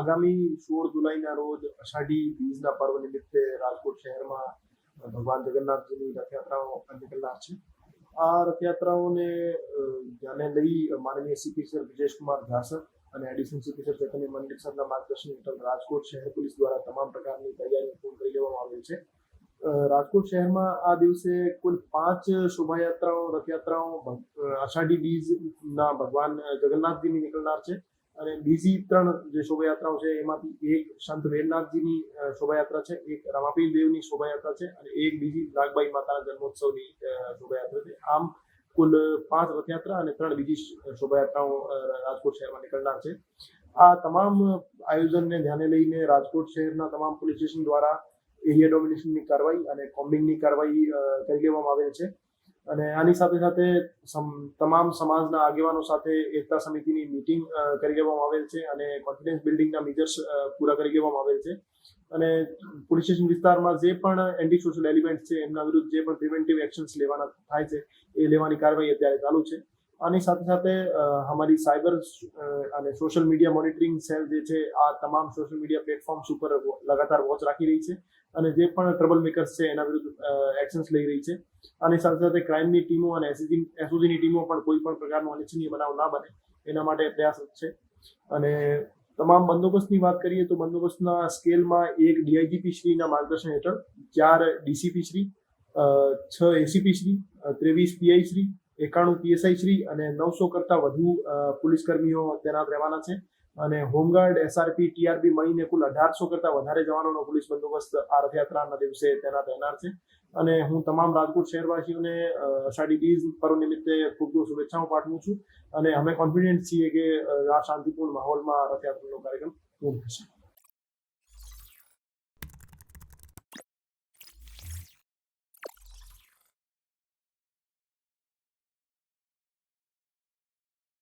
આગામી 16 જુલાઈના રોજ અષાઢી બીજના પર્વ નિમિત્તે રાજકોટ શહેરમાં ભગવાન જગન્નાથજીની રથયાત્રાઓ નીકળનાર છે. આ રથયાત્રાઓને ધ્યાને લઈ માનનીય સીપી સર વિજેશકુમાર ઝા સર અને એડિશનલ સીપી સર ચૈતન્ય મંડલિક સરના માર્ગદર્શન હેઠળ રાજકોટ શહેર પોલીસ દ્વારા તમામ પ્રકારની તૈયારીઓ પૂર્ણ કરી લેવામાં આવેલ છે. રાજકોટ શહેરમાં આ દિવસે કુલ 5 શોભાયાત્રાઓ રથયાત્રાઓ અષાઢી બીજના ભગવાન જગન્નાથજીની નીકળનાર છે અને બીજી 3 જે શોભાયાત્રાઓ છે એમાંથી એક સંત વેદનાથજીની શોભાયાત્રા છે, એક રમાપીર દેવની શોભાયાત્રા છે અને એક બીજી નાગબાઈ માતાના જન્મોત્સવની શોભાયાત્રા છે. આમ કુલ 5 રથયાત્રા અને 3 બીજી શોભાયાત્રાઓ રાજકોટ શહેરમાં નીકળનાર છે. આ તમામ આયોજનને ધ્યાને લઈને રાજકોટ શહેરના તમામ પોલીસ સ્ટેશન દ્વારા એરિયા ડોમિનેશનની કાર્યવાહી અને કોમ્બિંગની કાર્યવાહી કરી લેવામાં આવેલ છે અને આની સાથે સાથે તમામ સમાજના આગેવાનો સાથે એકતા સમિતિની મીટિંગ કરી લેવામાં આવેલ છે અને કોન્ફિડન્સ બિલ્ડિંગના મેજર્સ પૂરા કરી લેવામાં આવેલ છે અને પોલીસ સ્ટેશન વિસ્તારમાં જે પણ એન્ટી સોશિયલ એલિમેન્ટ છે એમના વિરુદ્ધ જે પણ પ્રિવેન્ટિવ એક્શન્સ લેવાના થાય છે એ લેવાની કાર્યવાહી અત્યારે ચાલુ છે. આની સાથે સાથે અમારી સાયબર અને સોશિયલ મીડિયા મોનિટરિંગ સેલ જે છે આ તમામ સોશિયલ મીડિયા પ્લેટફોર્મ્સ ઉપર લગાતાર વોચ રાખી રહી છે અને જે પણ ટ્રબલ મેકર્સ છે એના વિરુદ્ધ એક્શન્સ લઈ રહી છે. આની સાથે સાથે ક્રાઇમની ટીમો અને એસઓજીની ટીમો પણ કોઈ પણ પ્રકારનો અનિચ્છનીય બનાવ ના બને એના માટે પ્રયાસરત છે અને તમામ બંદોબસ્તની વાત કરીએ તો બંદોબસ્તના સ્કેલમાં એક ડીઆઈજીપી શ્રીના માર્ગદર્શન હેઠળ 4 DCP Shri, 6 ACP Shri, 23 PI Shri, 91 PSI Shri અને 900 કરતાં વધુ પોલીસ કર્મીઓ તૈનાત રહેવાના છે અને હોમગાર્ડ, એસઆરપી, ટીઆરબી મળીને કુલ 1800 કરતાં વધારે જવાનોનો પોલીસ બંદોબસ્ત આ રથયાત્રાના દિવસે તૈનાત રહેનાર છે અને હું તમામ રાજકોટ શહેરવાસીઓને અષાઢી બીજ પર્વ નિમિત્તે ખૂબ ખૂબ શુભેચ્છાઓ પાઠવું છું અને અમે કોન્ફિડન્ટ છીએ કે આ શાંતિપૂર્ણ માહોલમાં રથયાત્રાનો કાર્યક્રમ પૂર્ણ થશે.